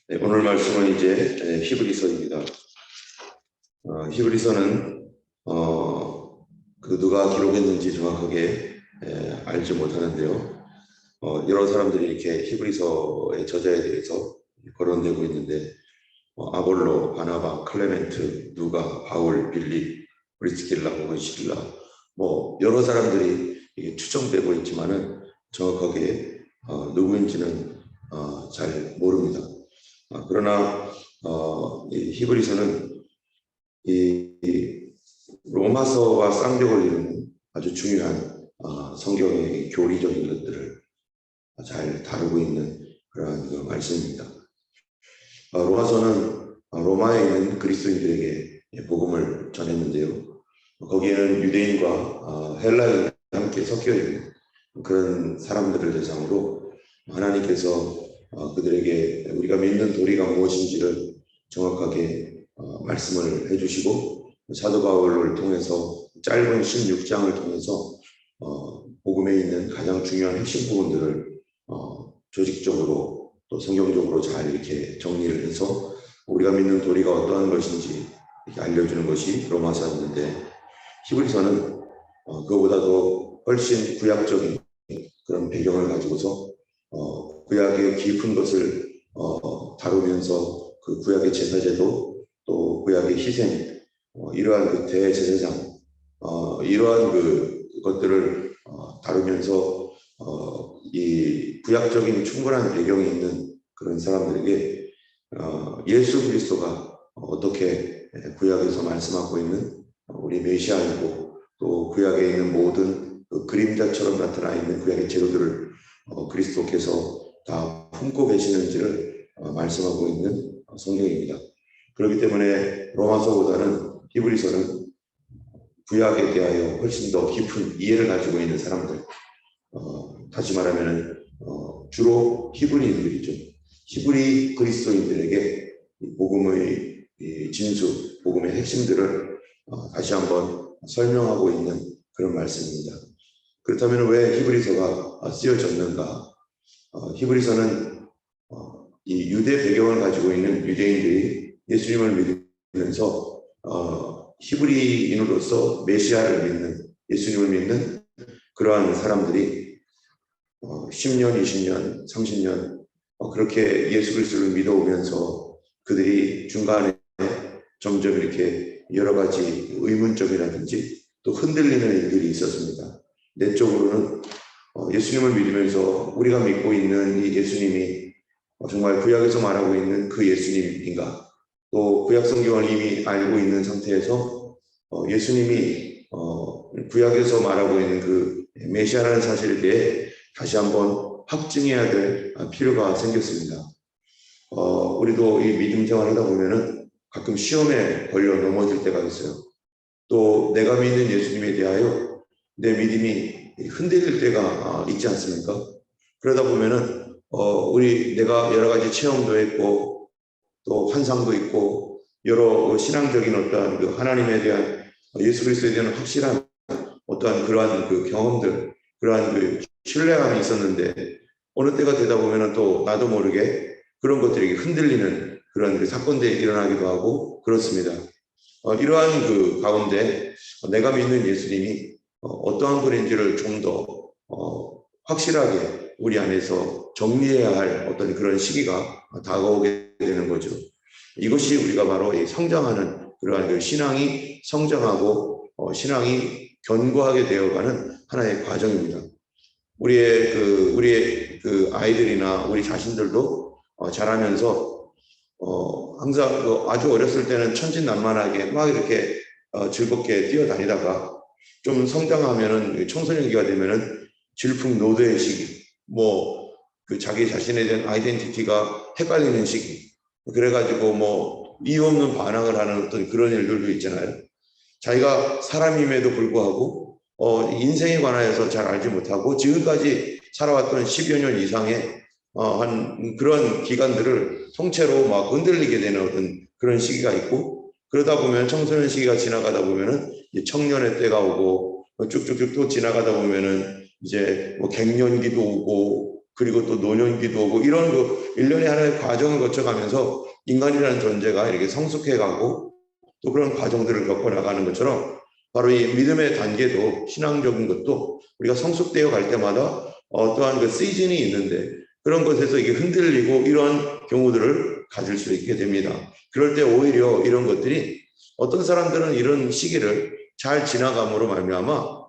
네, 오늘 말씀은 이제 히브리서입니다. 히브리서는 그 누가 기록했는지 정확하게 알지 못하는데요. 여러 사람들이 이렇게 히브리서의 저자에 대해서 거론되고 있는데 아볼로, 바나바, 클레멘트, 누가, 바울, 빌립, 브리스길라 혹은 실라 뭐 여러 사람들이 이게 추정되고 있지만은 정확하게 누구인지는 잘 모릅니다. 그러나 이 히브리서는 이 로마서와 쌍벽을 이루는 아주 중요한 성경의 교리적인 것들을 잘 다루고 있는 그러한 그 말씀입니다. 로마서는 로마에 있는 그리스도인들에게 복음을 전했는데요. 거기에는 유대인과 헬라인이 함께 섞여 있는 그런 사람들을 대상으로 하나님께서 그들에게 우리가 믿는 도리가 무엇인지를 정확하게 말씀을 해주시고 사도 바울을 통해서 짧은 16장을 통해서 복음에 있는 가장 중요한 핵심 부분들을 조직적으로 또 성경적으로 잘 이렇게 정리를 해서 우리가 믿는 도리가 어떠한 것인지 이렇게 알려주는 것이 로마서였는데 히브리서는 그거보다도 훨씬 구약적인 그런 배경을 가지고서 구약의 깊은 것을 다루면서 그 구약의 제사제도 또 구약의 희생 이러한 그 대제사장 이러한 그 것들을 다루면서 이 구약적인 충분한 배경이 있는 그런 사람들에게 예수 그리스도가 어떻게 구약에서 말씀하고 있는 우리 메시아이고 또 구약에 있는 모든 그 그림자처럼 나타나 있는 구약의 제도들을 그리스도께서 다 품고 계시는지를 말씀하고 있는 성경입니다. 그렇기 때문에 로마서보다는 히브리서는 구약에 대하여 훨씬 더 깊은 이해를 가지고 있는 사람들, 다시 말하면 주로 히브리인들이죠. 히브리 그리스도인들에게 복음의 진수, 복음의 핵심들을 다시 한번 설명하고 있는 그런 말씀입니다. 그렇다면 왜 히브리서가 쓰여졌는가? 히브리서는 이 유대 배경을 가지고 있는 유대인들이 예수님을 믿으면서 히브리인으로서 메시아를 믿는, 예수님을 믿는 그러한 사람들이 10년, 20년, 30년 그렇게 예수 그리스도를 믿어오면서 그들이 중간에 점점 이렇게 여러 가지 의문점이라든지 또 흔들리는 일들이 있었습니다. 내적으로는 예수님을 믿으면서 우리가 믿고 있는 이 예수님이 정말 구약에서 말하고 있는 그 예수님인가? 또 구약 성경을 이미 알고 있는 상태에서 예수님이 구약에서 말하고 있는 그 메시아라는 사실에 대해 다시 한번 확증해야 될 필요가 생겼습니다. 우리도 이 믿음 생활을 하다 보면은 가끔 시험에 걸려 넘어질 때가 있어요. 또 내가 믿는 예수님에 대하여 내 믿음이 흔들릴 때가 있지 않습니까? 그러다 보면은 내가 여러 가지 체험도 했고 또 환상도 있고 여러 신앙적인 어떠한 그 하나님에 대한 예수 그리스도에 대한 확실한 어떠한 그러한 그 경험들, 그러한 그 신뢰감이 있었는데 어느 때가 되다 보면은 또 나도 모르게 그런 것들이 흔들리는 그런 그 사건들이 일어나기도 하고 그렇습니다. 이러한 그 가운데 내가 믿는 예수님이 어떠한 분인지를 좀 더 확실하게 우리 안에서 정리해야 할 어떤 그런 시기가 다가오게 되는 거죠. 이것이 우리가 바로 성장하는 그러한 그 신앙이 성장하고 신앙이 견고하게 되어가는 하나의 과정입니다. 우리의 그 아이들이나 우리 자신들도 자라면서 항상 아주 어렸을 때는 천진난만하게 막 이렇게 즐겁게 뛰어다니다가 좀 성장하면은 청소년기가 되면은 질풍노도의 시기, 그 자기 자신에 대한 아이덴티티가 헷갈리는 시기, 그래가지고 이유 없는 반항을 하는 어떤 그런 일들도 있잖아요. 자기가 사람임에도 불구하고 인생에 관하여서 잘 알지 못하고 지금까지 살아왔던 10여 년 이상의 한 그런 기간들을 통째로 막 흔들리게 되는 어떤 그런 시기가 있고 그러다 보면 청소년 시기가 지나가다 보면은 청년의 때가 오고 쭉쭉쭉 또 지나가다 보면은 이제 갱년기도 오고 그리고 또 노년기도 오고 이런 일련의 하나의 과정을 거쳐가면서 인간이라는 존재가 이렇게 성숙해가고 또 그런 과정들을 겪어 나가는 것처럼 바로 이 믿음의 단계도 신앙적인 것도 우리가 성숙되어 갈 때마다 어떠한 그 시즌이 있는데 그런 것에서 이게 흔들리고 이런 경우들을 가질 수 있게 됩니다. 그럴 때 오히려 이런 것들이 어떤 사람들은 이런 시기를 잘 지나감으로 말미암아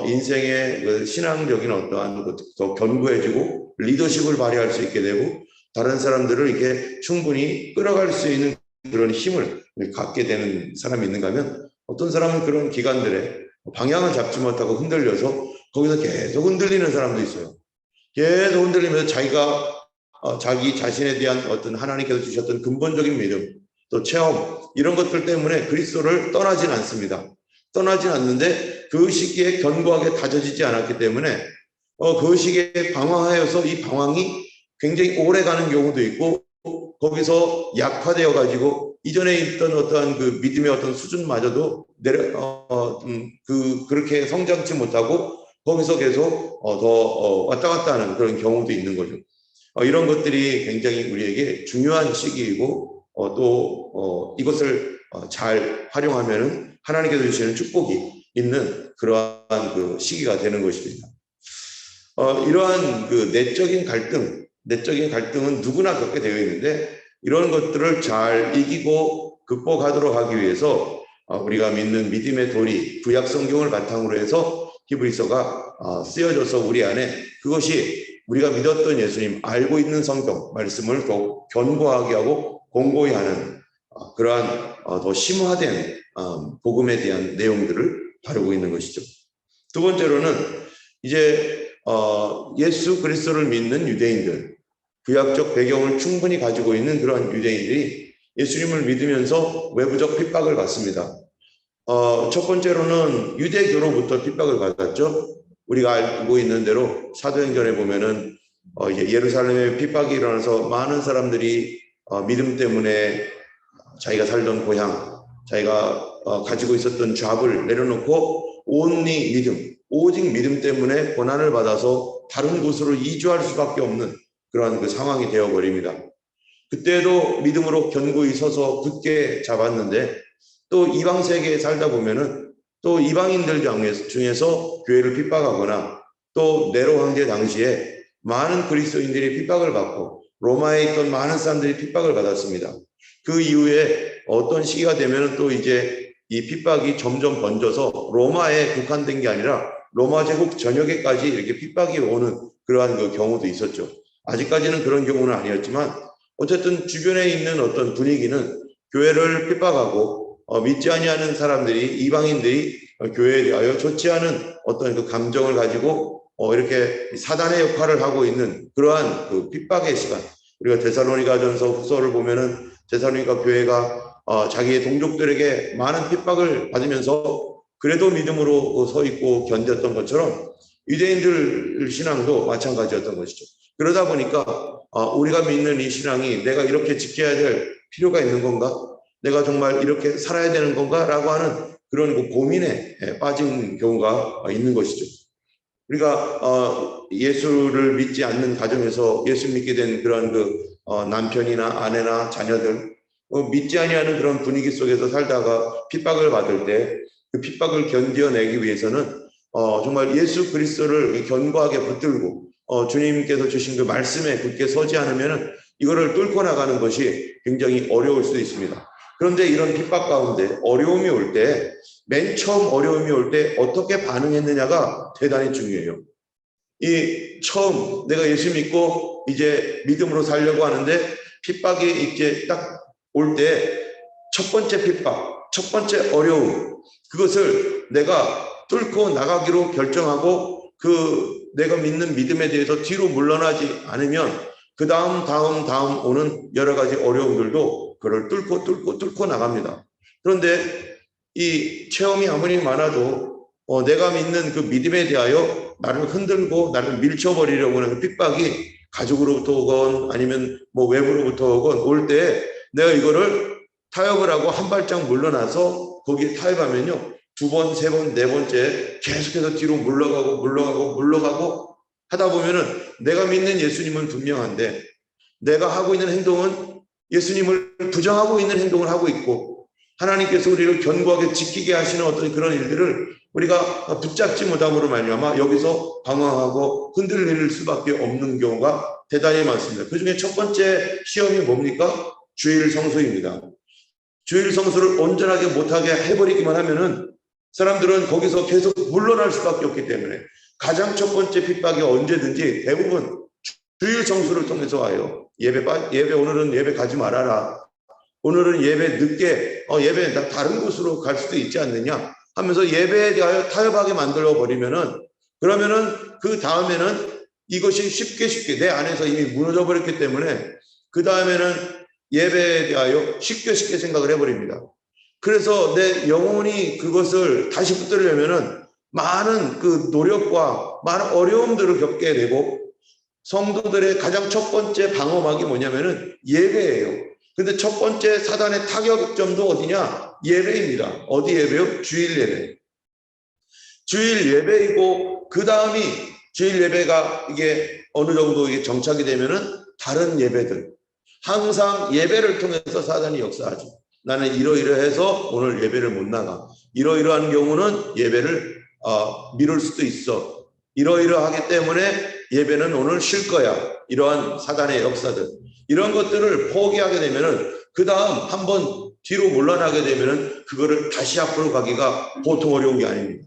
인생의 그 신앙적인 어떠한 더 견고해지고 리더십을 발휘할 수 있게 되고 다른 사람들을 이렇게 충분히 끌어갈 수 있는 그런 힘을 갖게 되는 사람이 있는가 하면 어떤 사람은 그런 기간들에 방향을 잡지 못하고 흔들려서 거기서 계속 흔들리는 사람도 있어요. 계속 흔들리면서 자기 자신에 대한 어떤 하나님께서 주셨던 근본적인 믿음, 또 체험 이런 것들 때문에 그리스도를 떠나진 않습니다. 떠나진 않는데 그 시기에 견고하게 다져지지 않았기 때문에 그 시기에 방황하여서 이 방황이 굉장히 오래 가는 경우도 있고 거기서 약화되어 가지고 이전에 있던 어떠한 그 믿음의 어떤 수준마저도 그렇게 성장치 못하고 거기서 계속 더 왔다 갔다 하는 그런 경우도 있는 거죠. 이런 것들이 굉장히 우리에게 중요한 시기이고 또 이것을 잘 활용하면은 하나님께서 주시는 축복이 있는 그러한 그 시기가 되는 것입니다. 이러한 그 내적인 갈등은 누구나 겪게 되어 있는데 이런 것들을 잘 이기고 극복하도록 하기 위해서 우리가 믿는 믿음의 도리, 구약 성경을 바탕으로 해서 히브리서가 쓰여져서 우리 안에 그것이 우리가 믿었던 예수님, 알고 있는 성경 말씀을 더 견고하게 하고 공고히 하는 그러한 더 심화된 복음에 대한 내용들을 다루고 있는 것이죠. 두 번째로는 이제 예수 그리스도를 믿는 유대인들, 구약적 배경을 충분히 가지고 있는 그러한 유대인들이 예수님을 믿으면서 외부적 핍박을 받습니다. 첫 번째로는 유대교로부터 핍박을 받았죠. 우리가 알고 있는 대로 사도행전에 보면은 예루살렘에 핍박이 일어나서 많은 사람들이 믿음 때문에 자기가 살던 고향, 자기가 가지고 있었던 잡을 내려놓고 오직 믿음 때문에 고난을 받아서 다른 곳으로 이주할 수밖에 없는 그러한 그 상황이 되어버립니다. 그때도 믿음으로 견고히 서서 굳게 잡았는데 또 이방 세계에 살다 보면은 또 이방인들 중에서 교회를 핍박하거나 또 네로 황제 당시에 많은 그리스도인들이 핍박을 받고 로마에 있던 많은 사람들이 핍박을 받았습니다. 그 이후에 어떤 시기가 되면 또 이제 이 핍박이 점점 번져서 로마에 국한된 게 아니라 로마 제국 전역에까지 이렇게 핍박이 오는 그러한 그 경우도 있었죠. 아직까지는 그런 경우는 아니었지만 어쨌든 주변에 있는 어떤 분위기는 교회를 핍박하고 믿지 아니하는 사람들이 이방인들이 교회에 대하여 좋지 않은 어떤 그 감정을 가지고 이렇게 사단의 역할을 하고 있는 그러한 그 핍박의 시간. 우리가 데살로니가전서 후서를 보면은 데살로니가 교회가 자기의 동족들에게 많은 핍박을 받으면서 그래도 믿음으로 서 있고 견뎠던 것처럼 유대인들 신앙도 마찬가지였던 것이죠. 그러다 보니까 우리가 믿는 이 신앙이 내가 이렇게 지켜야 될 필요가 있는 건가? 내가 정말 이렇게 살아야 되는 건가? 라고 하는 그런 그 고민에 빠진 경우가 있는 것이죠. 우리가 예수를 믿지 않는 가정에서 예수 믿게 된 그런 그 남편이나 아내나 자녀들 믿지 아니하는 그런 분위기 속에서 살다가 핍박을 받을 때 그 핍박을 견뎌내기 위해서는 정말 예수 그리스도를 견고하게 붙들고 주님께서 주신 그 말씀에 굳게 서지 않으면 이거를 뚫고 나가는 것이 굉장히 어려울 수도 있습니다. 그런데 이런 핍박 가운데 어려움이 올 때 맨 처음 어려움이 올 때 어떻게 반응했느냐가 대단히 중요해요. 이 처음 내가 예수 믿고 이제 믿음으로 살려고 하는데 핍박이 이제 딱 올 때 첫 번째 핍박, 첫 번째 어려움 그것을 내가 뚫고 나가기로 결정하고 내가 믿는 믿음에 대해서 뒤로 물러나지 않으면 그 다음 오는 여러 가지 어려움들도 그를 뚫고 나갑니다. 그런데 이 체험이 아무리 많아도 내가 믿는 그 믿음에 대하여 나를 흔들고 나를 밀쳐버리려고 하는 그 핍박이 가족으로부터 오건 아니면 뭐 외부로부터 오건 올 때 내가 이거를 타협을 하고 한 발짝 물러나서 거기에 타협하면요. 두 번, 세 번, 네 번째 계속해서 뒤로 물러가고 하다 보면은 내가 믿는 예수님은 분명한데 내가 하고 있는 행동은 예수님을 부정하고 있는 행동을 하고 있고 하나님께서 우리를 견고하게 지키게 하시는 어떤 그런 일들을 우리가 붙잡지 못함으로 말미암아 여기서 방황하고 흔들릴 수밖에 없는 경우가 대단히 많습니다. 그중에 첫 번째 시험이 뭡니까? 주일 성수입니다. 주일 성수를 온전하게 못하게 해버리기만 하면은 사람들은 거기서 계속 물러날 수밖에 없기 때문에 가장 첫 번째 핍박이 언제든지 대부분 주일 성수를 통해서 와요. 예배 오늘은 예배 가지 말아라. 오늘은 예배 늦게 예배 나 다른 곳으로 갈 수도 있지 않느냐 하면서 예배에 대하여 타협하게 만들어 버리면은 그러면은 그 다음에는 이것이 쉽게 내 안에서 이미 무너져 버렸기 때문에 그 다음에는 예배에 대하여 쉽게 생각을 해버립니다. 그래서 내 영혼이 그것을 다시 붙들려면은 많은 그 노력과 많은 어려움들을 겪게 되고 성도들의 가장 첫 번째 방어막이 뭐냐면은 예배예요. 근데 첫 번째 사단의 타격점도 어디냐? 예배입니다. 어디 예배요? 주일 예배. 주일 예배이고 그 다음이 주일 예배가 이게 어느 정도 이게 정착이 되면은 다른 예배들. 항상 예배를 통해서 사단이 역사하죠. 나는 이러이러해서 오늘 예배를 못 나가. 이러이러한 경우는 예배를 미룰 수도 있어. 이러이러하기 때문에 예배는 오늘 쉴 거야. 이러한 사단의 역사들. 이런 것들을 포기하게 되면은 그 다음 한번 뒤로 물러나게 되면은 그거를 다시 앞으로 가기가 보통 어려운 게 아닙니다.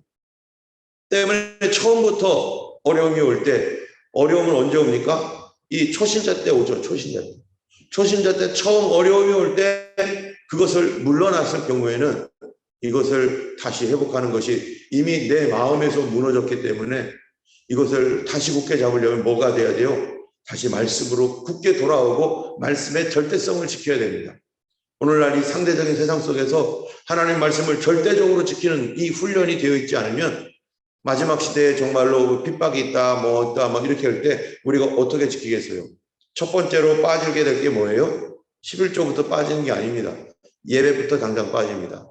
때문에 처음부터 어려움이 올 때 어려움은 언제 옵니까? 이 초신자 때 오죠. 초신자 때 처음 어려움이 올 때 그것을 물러났을 경우에는 이것을 다시 회복하는 것이 이미 내 마음에서 무너졌기 때문에 이것을 다시 굳게 잡으려면 뭐가 돼야 돼요? 다시 말씀으로 굳게 돌아오고 말씀의 절대성을 지켜야 됩니다. 오늘날 이 상대적인 세상 속에서 하나님 말씀을 절대적으로 지키는 이 훈련이 되어 있지 않으면 마지막 시대에 정말로 핍박이 있다, 뭐 이렇게 할 때 우리가 어떻게 지키겠어요? 첫 번째로 빠지게 될 게 뭐예요? 11조부터 빠지는 게 아닙니다. 예배부터 당장 빠집니다.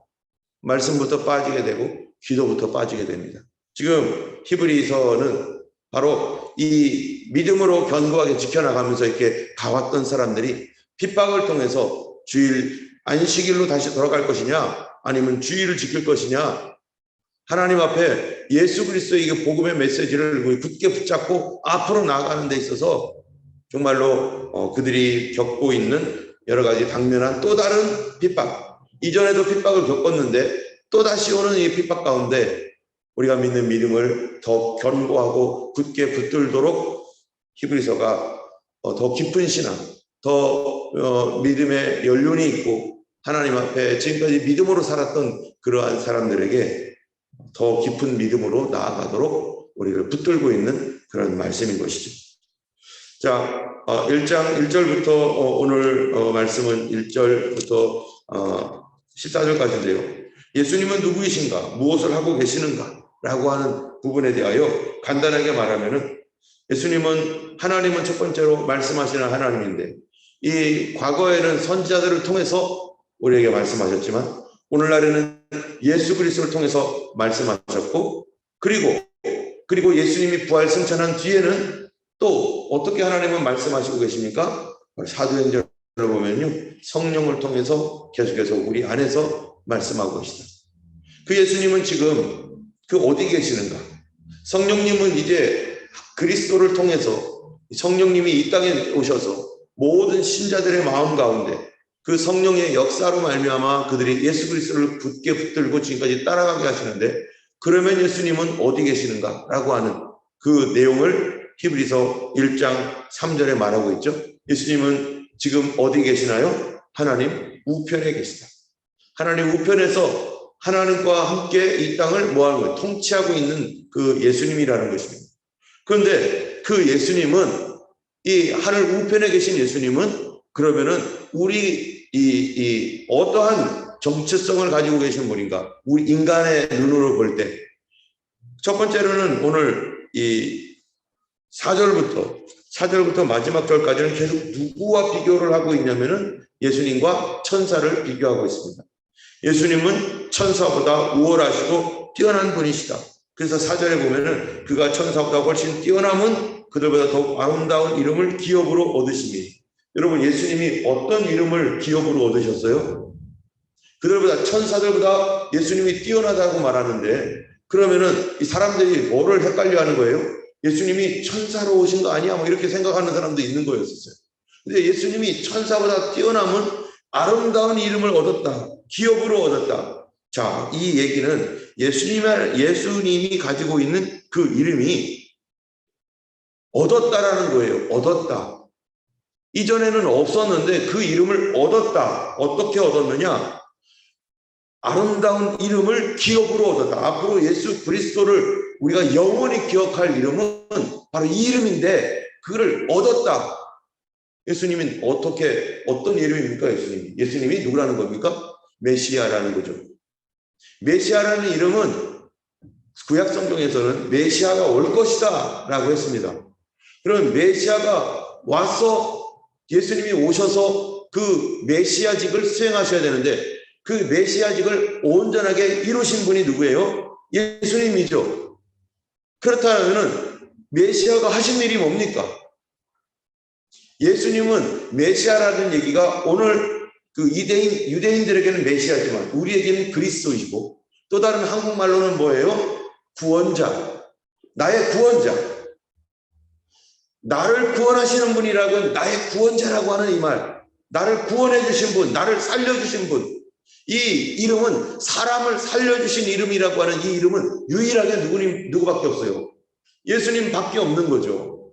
말씀부터 빠지게 되고 기도부터 빠지게 됩니다. 지금 히브리서는 바로 이 믿음으로 견고하게 지켜나가면서 이렇게 가왔던 사람들이 핍박을 통해서 주일 안식일로 다시 돌아갈 것이냐 아니면 주일을 지킬 것이냐 하나님 앞에 예수 그리스도의 복음의 메시지를 굳게 붙잡고 앞으로 나아가는 데 있어서 정말로 그들이 겪고 있는 여러 가지 당면한 또 다른 핍박 이전에도 핍박을 겪었는데 또 다시 오는 이 핍박 가운데 우리가 믿는 믿음을 더 견고하고 굳게 붙들도록 히브리서가 더 깊은 신앙, 더 믿음의 연륜이 있고 하나님 앞에 지금까지 믿음으로 살았던 그러한 사람들에게 더 깊은 믿음으로 나아가도록 우리를 붙들고 있는 그런 말씀인 것이죠. 자, 1장 1절부터 오늘 말씀은 1절부터 14절까지인데요. 예수님은 누구이신가? 무엇을 하고 계시는가? 라고 하는 부분에 대하여 간단하게 말하면은 예수님은 하나님은 첫 번째로 말씀하시는 하나님인데 이 과거에는 선지자들을 통해서 우리에게 말씀하셨지만 오늘날에는 예수 그리스도를 통해서 말씀하셨고 그리고 예수님이 부활 승천한 뒤에는 또 어떻게 하나님은 말씀하시고 계십니까? 사도행전을 보면요 성령을 통해서 계속해서 우리 안에서 말씀하고 계시다. 그 예수님은 지금 그 어디 계시는가? 성령님은 이제 그리스도를 통해서 성령님이 이 땅에 오셔서 모든 신자들의 마음 가운데 그 성령의 역사로 말미암아 그들이 예수 그리스도를 굳게 붙들고 지금까지 따라가게 하시는데 그러면 예수님은 어디 계시는가? 라고 하는 그 내용을 히브리서 1장 3절에 말하고 있죠. 예수님은 지금 어디 계시나요? 하나님 우편에 계시다. 하나님 우편에서 하나님과 함께 이 땅을 뭐하는 거예요? 통치하고 있는 그 예수님이라는 것입니다. 그런데 그 예수님은 이 하늘 우편에 계신 예수님은 그러면은 우리 이 어떠한 정체성을 가지고 계신 분인가? 우리 인간의 눈으로 볼 때 첫 번째로는 오늘 이 4절부터 마지막 절까지는 계속 누구와 비교를 하고 있냐면은 예수님과 천사를 비교하고 있습니다. 예수님은 천사보다 우월하시고 뛰어난 분이시다. 그래서 4절에 보면은 그가 천사보다 훨씬 뛰어남은 그들보다 더욱 아름다운 이름을 기업으로 얻으시니. 여러분, 예수님이 어떤 이름을 기업으로 얻으셨어요? 그들보다, 천사들보다 예수님이 뛰어나다고 말하는데, 그러면은 이 사람들이 뭐를 헷갈려 하는 거예요? 예수님이 천사로 오신 거 아니야? 뭐 이렇게 생각하는 사람도 있는 거였었어요. 근데 예수님이 천사보다 뛰어남은 아름다운 이름을 얻었다. 기업으로 얻었다. 자, 이 얘기는 예수님이 가지고 있는 그 이름이 얻었다라는 거예요. 얻었다. 이전에는 없었는데 그 이름을 얻었다. 어떻게 얻었느냐? 아름다운 이름을 기업으로 얻었다. 앞으로 예수 그리스도를 우리가 영원히 기억할 이름은 바로 이 이름인데 그를 얻었다. 예수님은 어떤 이름입니까? 예수님이 누구라는 겁니까? 메시아라는 거죠. 메시아라는 이름은 구약 성경에서는 메시아가 올 것이다 라고 했습니다. 그럼 메시아가 와서 예수님이 오셔서 그 메시아직을 수행하셔야 되는데 그 메시아직을 온전하게 이루신 분이 누구예요? 예수님이죠. 그렇다면 메시아가 하신 일이 뭡니까? 예수님은 메시아라는 얘기가 오늘 그 유대인들에게는 메시아지만 우리에게는 그리스도이시고 또 다른 한국말로는 뭐예요? 구원자. 나의 구원자. 나를 구원하시는 분이라고 나의 구원자라고 하는 이 말. 나를 구원해 주신 분, 나를 살려주신 분. 이 이름은 사람을 살려주신 이름이라고 하는 이 이름은 유일하게 누구밖에 없어요. 예수님밖에 없는 거죠.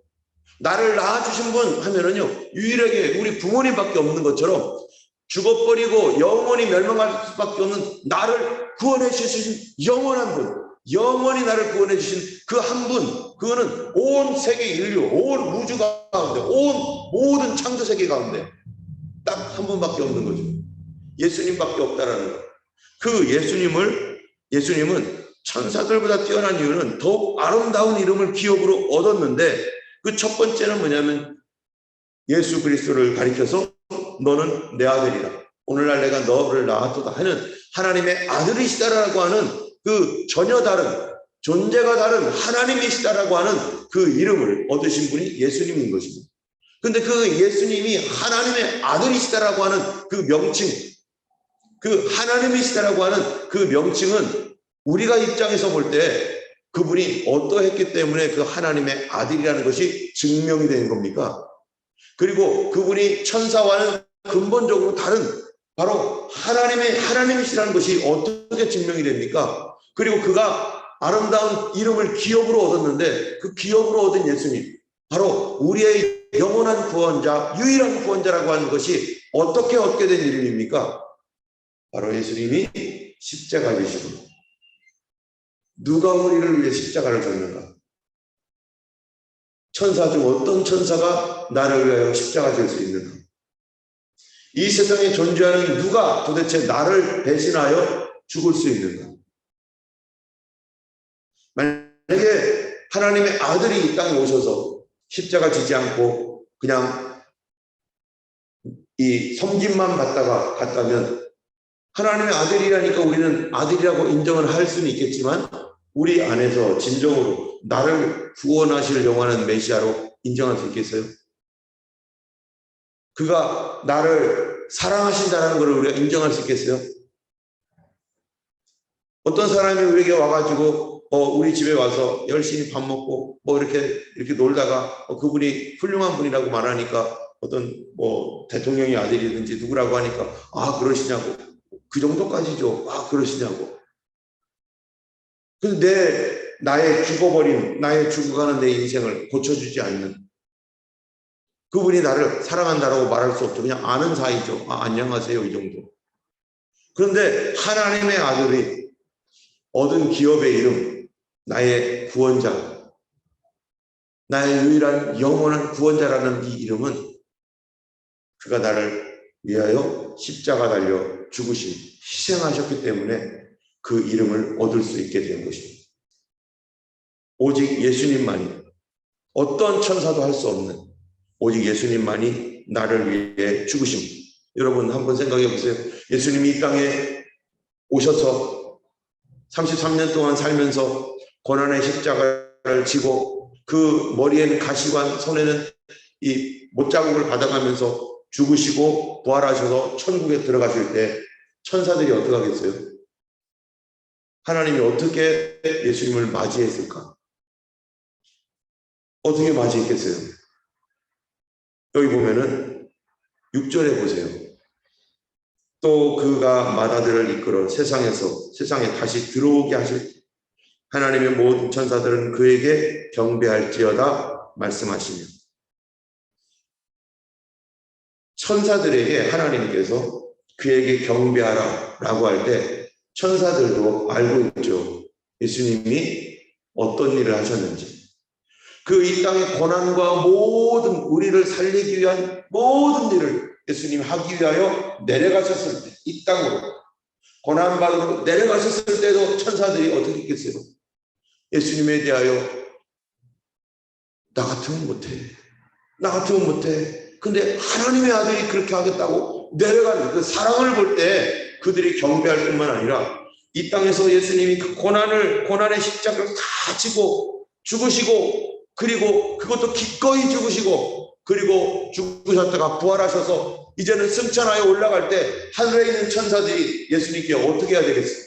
나를 낳아주신 분 하면은요, 유일하게 우리 부모님밖에 없는 것처럼 죽어버리고 영원히 멸망할 수밖에 없는 나를 구원해 주신 영원한 분, 영원히 나를 구원해 주신 그 한 분, 그거는 온 세계 인류, 온 우주 가운데, 온 모든 창조 세계 가운데 딱 한 분밖에 없는 거죠. 예수님밖에 없다라는 거. 그 예수님은 천사들보다 뛰어난 이유는 더욱 아름다운 이름을 기업으로 얻었는데 그 첫 번째는 뭐냐면 예수 그리스도를 가리켜서 너는 내 아들이라. 오늘날 내가 너를 낳았도다 하는 하나님의 아들이시다라고 하는 그 전혀 다른 존재가 다른 하나님이시다라고 하는 그 이름을 얻으신 분이 예수님인 것입니다. 근데 그 예수님이 하나님의 아들이시다라고 하는 그 명칭, 그 하나님이시다라고 하는 그 명칭은 우리가 입장에서 볼 때 그분이 어떠했기 때문에 그 하나님의 아들이라는 것이 증명이 되는 겁니까? 그리고 그분이 천사와는 근본적으로 다른 바로 하나님이시라는 것이 어떻게 증명이 됩니까? 그리고 그가 아름다운 이름을 기업으로 얻었는데 그 기업으로 얻은 예수님, 바로 우리의 영원한 구원자, 유일한 구원자라고 하는 것이 어떻게 얻게 된 이름입니까? 바로 예수님이 십자가 지시고 누가 우리를 위해 십자가를 졌는가? 천사 중 어떤 천사가 나를 위하여 십자가 질 수 있는가? 이 세상에 존재하는 누가 도대체 나를 대신하여 죽을 수 있는가? 만약에 하나님의 아들이 이 땅에 오셔서 십자가 지지 않고 그냥 이 섬김만 받다가 갔다면 하나님의 아들이라니까 우리는 아들이라고 인정을 할 수는 있겠지만 우리 안에서 진정으로 나를 구원하실 영원한 메시아로 인정할 수 있겠어요? 그가 나를 사랑하신다는 것을 우리가 인정할 수 있겠어요? 어떤 사람이 우리에게 와가지고 우리 집에 와서 열심히 밥 먹고 이렇게 놀다가 그분이 훌륭한 분이라고 말하니까 어떤 대통령의 아들이든지 누구라고 하니까 그러시냐고, 그 정도까지죠. 그러시냐고. 근데 나의 죽어가는 내 인생을 고쳐주지 않는 그분이 나를 사랑한다라고 말할 수 없죠. 그냥 아는 사이죠. 안녕하세요, 이 정도. 그런데 하나님의 아들이 얻은 기업의 이름, 나의 구원자, 나의 유일한 영원한 구원자라는 이 이름은 그가 나를 위하여 십자가 달려 죽으신, 희생하셨기 때문에 그 이름을 얻을 수 있게 된 것입니다. 오직 예수님만이, 어떤 천사도 할 수 없는 오직 예수님만이 나를 위해 죽으심. 여러분 한번 생각해 보세요. 예수님이 이 땅에 오셔서 33년 동안 살면서 고난의 십자가를 지고 그 머리에는 가시관, 손에는 이 못자국을 받아가면서 죽으시고 부활하셔서 천국에 들어가실 때 천사들이 어떻게 하겠어요? 하나님이 어떻게 예수님을 맞이했을까? 어떻게 맞이했겠어요? 여기 보면은 6절에 보세요. 또 그가 마다들을 이끌어 세상에 다시 들어오게 하실 때 하나님의 모든 천사들은 그에게 경배할지어다 말씀하시며, 천사들에게 하나님께서 그에게 경배하라 라고 할 때 천사들도 알고 있죠. 예수님이 어떤 일을 하셨는지. 그 이 땅의 고난과 모든 우리를 살리기 위한 모든 일을 예수님 하기 위하여 내려가셨을 때, 이 땅으로 고난받으러 내려가셨을 때도 천사들이 어떻게 했겠어요? 예수님에 대하여 나 같으면 못해. 나 같으면 못해. 근데 하나님의 아들이 그렇게 하겠다고 내려가는 그 사랑을 볼 때 그들이 경배할 뿐만 아니라 이 땅에서 예수님이 그 고난의 십자가를 다 지고 죽으시고, 그리고 그것도 기꺼이 죽으시고, 그리고 죽으셨다가 부활하셔서 이제는 승천하여 올라갈 때 하늘에 있는 천사들이 예수님께 어떻게 해야 되겠어요?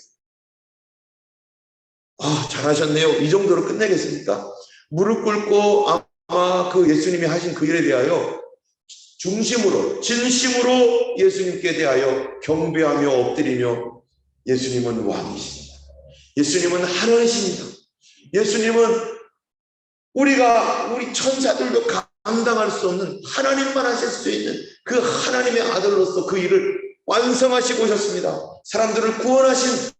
아, 잘하셨네요. 이 정도로 끝내겠습니까? 무릎 꿇고 아마 그 예수님이 하신 그 일에 대하여 중심으로, 진심으로 예수님께 대하여 경배하며 엎드리며, 예수님은 왕이십니다. 예수님은 하나님이십니다. 예수님은 우리 천사들도 감당할 수 없는, 하나님만 하실 수 있는 그 하나님의 아들로서 그 일을 완성하시고 오셨습니다. 사람들을 구원하신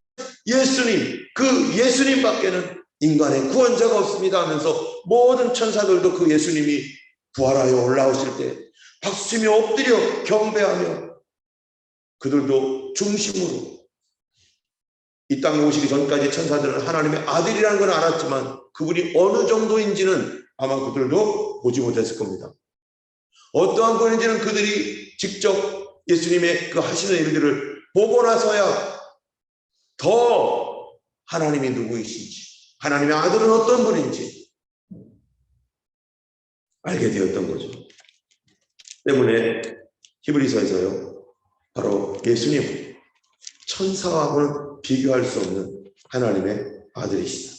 예수님, 그 예수님 밖에는 인간의 구원자가 없습니다 하면서 모든 천사들도 그 예수님이 부활하여 올라오실 때 박수치며 엎드려 경배하며, 그들도 중심으로, 이 땅에 오시기 전까지 천사들은 하나님의 아들이라는 걸 알았지만 그분이 어느 정도인지는 아마 그들도 보지 못했을 겁니다. 어떠한 분인지는 그들이 직접 예수님의 그 하시는 일들을 보고 나서야 더 하나님이 누구이신지, 하나님의 아들은 어떤 분인지 알게 되었던 거죠. 때문에 히브리서에서요, 바로 예수님, 천사와는 비교할 수 없는 하나님의 아들이시다.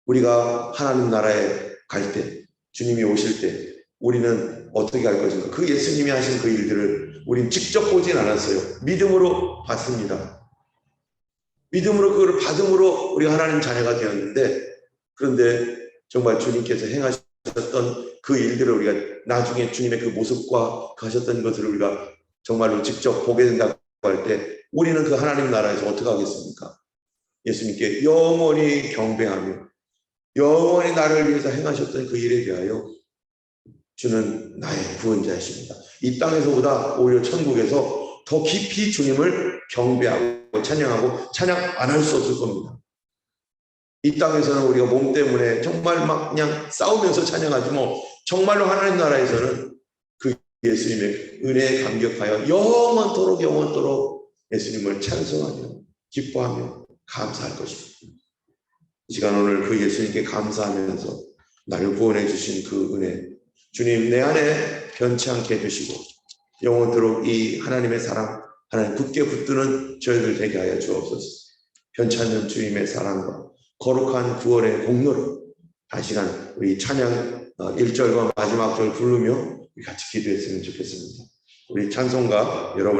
우리가 하나님 나라에 갈 때, 주님이 오실 때 우리는 어떻게 할 것인가? 그 예수님이 하신 그 일들을 우린 직접 보진 않았어요. 믿음으로 봤습니다. 믿음으로 그걸 받음으로 우리가 하나님 자녀가 되었는데, 그런데 정말 주님께서 행하셨던 그 일들을 우리가 나중에 주님의 그 모습과 하셨던 것들을 우리가 정말로 직접 보게 된다고 할 때 우리는 그 하나님 나라에서 어떻게 하겠습니까? 예수님께 영원히 경배하며 영원히 나를 위해서 행하셨던 그 일에 대하여 주는 나의 구원자이십니다. 이 땅에서보다 오히려 천국에서 더 깊이 주님을 경배하고 찬양하고 찬양 안 할 수 없을 겁니다. 이 땅에서는 우리가 몸 때문에 정말 막 그냥 싸우면서 찬양하지 뭐, 정말로 하나님 나라에서는 그 예수님의 은혜에 감격하여 영원토록 예수님을 찬송하며 기뻐하며 감사할 것입니다. 이 시간 오늘 그 예수님께 감사하면서 나를 구원해 주신 그 은혜, 주님 내 안에 변치 않게 해주시고 영원토록 이 하나님의 사랑, 하나님 굳게 붙드는 저희들 되게 하여 주옵소서. 변치 않는 주님의 사랑과 거룩한 구원의 공로로 다시 시간 우리 찬양 1절과 마지막 절 부르며 같이 기도했으면 좋겠습니다. 우리 찬송가 여러분